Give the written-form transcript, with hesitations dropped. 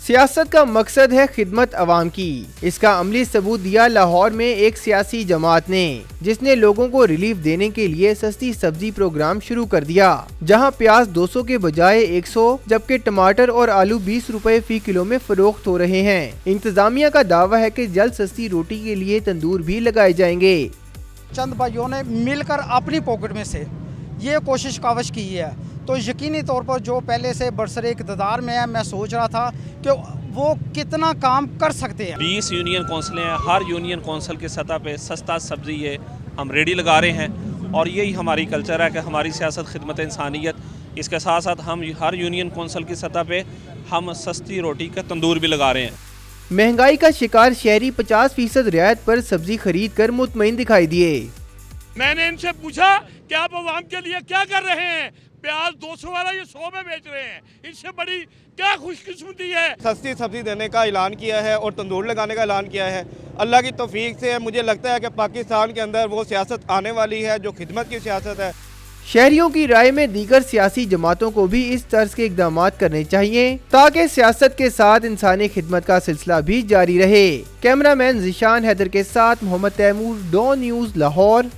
सियासत का मकसद है खिदमत अवाम की। इसका अमली सबूत दिया लाहौर में एक सियासी जमात ने, जिसने लोगों को रिलीफ देने के लिए सस्ती सब्जी प्रोग्राम शुरू कर दिया, जहां प्याज 200 के बजाय 100 जबकि टमाटर और आलू 20 रुपए फी किलो में फरोख्त हो रहे हैं। इंतजामिया का दावा है कि जल्द सस्ती रोटी के लिए तंदूर भी लगाए जाएंगे। चंद भाइयों ने मिलकर अपनी पॉकेट में से ये कोशिश कावश की है, तो यकीनी तौर पर जो पहले से बरसरे इक़्तिदार में है, मैं सोच रहा था कि वो कितना काम कर सकते हैं। 20 यूनियन कौंसलें हैं, हर यूनियन कौंसल के सतह पे सस्ता सब्ज़ी है हम रेडी लगा रहे हैं और यही हमारी कल्चर है कि हमारी सियासत खिदमत इंसानियत। इसके साथ साथ हम हर यूनियन कौंसल की सतह पे हम सस्ती रोटी का तंदूर भी लगा रहे हैं। महंगाई का शिकार शहरी 50% रियायत पर सब्जी खरीद कर मुतमईन दिखाई दिए। मैंने इनसे पूछा कि आप अवाम के लिए क्या कर रहे हैं, प्याज 200 वाला ये 100 में बेच रहे हैं, इससे बड़ी क्या खुशकिस्मती है। सस्ती सब्जी देने का ऐलान किया है और तंदूर लगाने का ऐलान किया है। अल्लाह की तौफीक से मुझे लगता है कि पाकिस्तान के अंदर वो सियासत आने वाली है जो खिदमत की सियासत है। शहरियों की राय में दीगर सियासी जमातों को भी इस तर्ज के इक़दाम करने चाहिए ताकि सियासत के साथ इंसानी खिदमत का सिलसिला भी जारी रहे। कैमरामैन जिशान हैदर के साथ मोहम्मद तैमूर, डॉन न्यूज़, लाहौर।